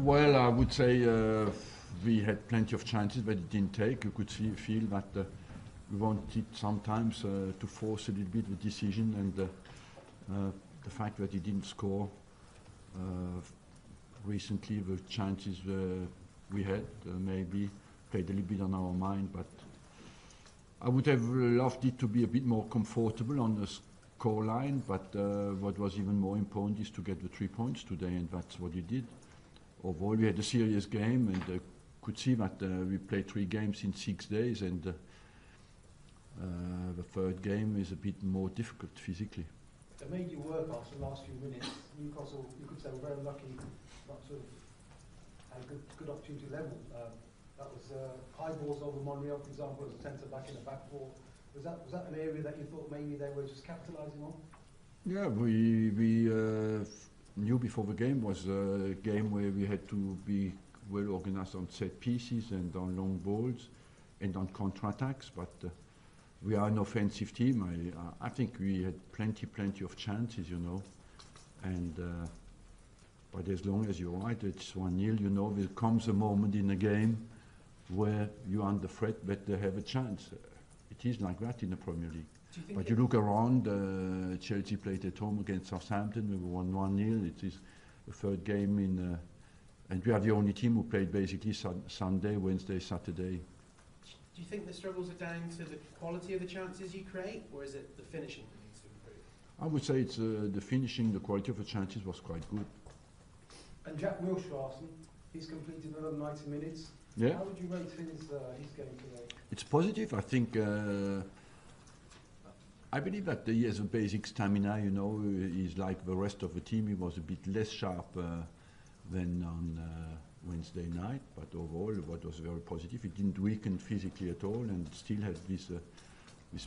Well, I would say we had plenty of chances, but it didn't take. You could feel that we wanted sometimes to force a little bit the decision, and the fact that he didn't score recently, the chances we had maybe played a little bit on our mind, but I would have loved it to be a bit more comfortable on the score line, but what was even more important is to get the 3 points today, and that's what he did. Overall, we had a serious game, and could see that we played 3 games in 6 days, and the third game is a bit more difficult physically. It made you work after the last few minutes. Newcastle, you could say, were very lucky, not sort of had a good opportunity level. That was high balls over Monreal, for example, as a centre back in the back four. Was that an area that you thought maybe they were just capitalising on? Yeah, we knew before the game was a game where we had to be well organised on set pieces and on long balls and on counter-attacks, but we are an offensive team. I think we had plenty of chances, you know, and but as long as you're right, it's 1-0, you know, there comes a moment in a game where you're under threat, but they have a chance. It is like that in the Premier League. But you look around, Chelsea played at home against Southampton, we won 1-0. It is the third game in, and we are the only team who played basically Sunday, Wednesday, Saturday. Do you think the struggles are down to the quality of the chances you create, or is it the finishing that needs to improve? I would say it's the finishing, the quality of the chances was quite good. And Jack Wilshere, he's completed another 90 minutes. Yeah. How would you rate his game today? It's positive. I think I believe that he has a basic stamina. You know, he's like the rest of the team. He was a bit less sharp than on Wednesday night, but overall, what was very positive. He didn't weaken physically at all, and still had this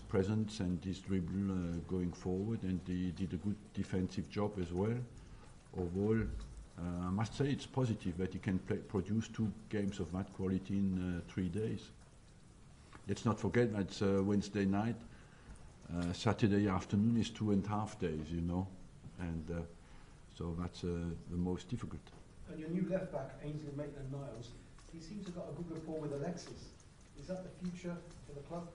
presence and this dribble going forward. And he did a good defensive job as well. Overall, I must say it's positive that he can produce 2 games of that quality in 3 days. Let's not forget that it's Wednesday night. Saturday afternoon is 2.5 days, you know, and so that's the most difficult. And your new left back, Ainsley Maitland-Niles, he seems to have got a good rapport with Alexis. Is that the future for the club?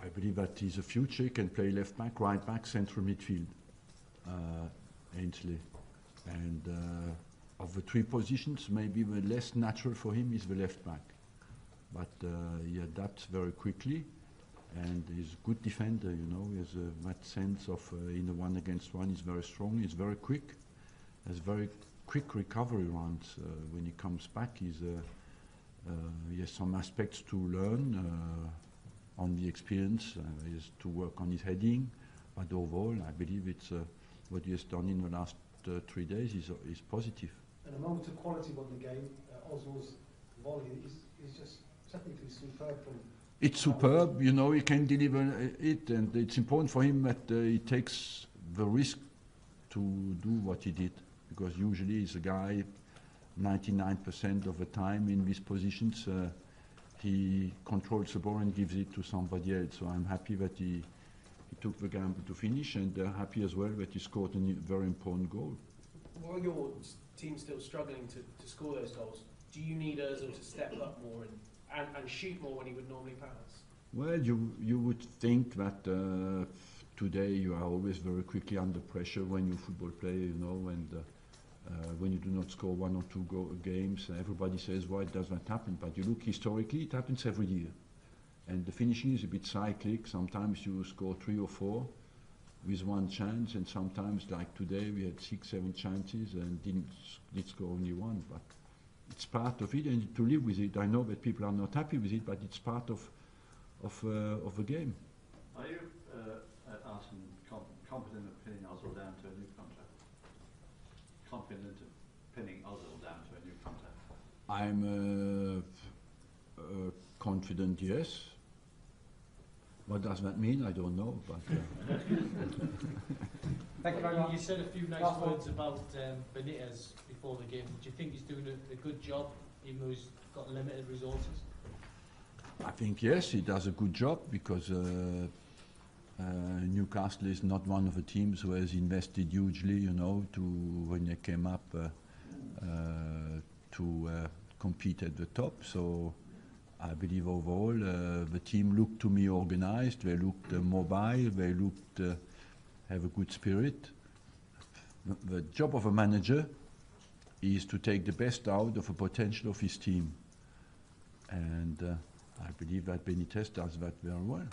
I believe that he's a future. He can play left back, right back, central midfield, Ainsley. And of the 3 positions, maybe the less natural for him is the left back. But he adapts very quickly, and he's a good defender, you know. He has that sense of in the 1 against 1, he's very strong, he's very quick, has very quick recovery runs. When he comes back, he has some aspects to learn on the experience. He has to work on his heading, but overall, I believe it's what he has done in the last 3 days is positive. And a moment of quality on the game, Ozil's volley is just technically superb. It's superb, you know, he can deliver it, and it's important for him that he takes the risk to do what he did, because usually he's a guy 99% of the time in these positions he controls the ball and gives it to somebody else. So I'm happy that he took the gamble to finish, and happy as well that he scored a very important goal. While your team's still struggling to score those goals, do you need Ozil to step up more and shoot more when he would normally pass? Well, you would think that today you are always very quickly under pressure when you're a football player, you know, and when you do not score 1 or 2 games, everybody says, why does that happen? But you look historically, it happens every year. And the finishing is a bit cyclic. Sometimes you score 3 or 4 with 1 chance, and sometimes, like today, we had 6, 7 chances and did score only 1. But it's part of it, and to live with it. I know that people are not happy with it, but it's part of the game. Are you, Arsene, confident of pinning Ozil down to a new contract? Confident of pinning Ozil down to a new contract? I'm confident, yes. What does that mean? I don't know. But thank you very much. You said a few nice words about Benitez before the game. Do you think he's doing a good job, even though he's got limited resources? I think yes, he does a good job, because Newcastle is not one of the teams who has invested hugely, you know, when they came up to compete at the top. So I believe overall the team looked to me organized, they looked mobile, they looked have a good spirit. The job of a manager is to take the best out of the potential of his team. And I believe that Benitez does that very well.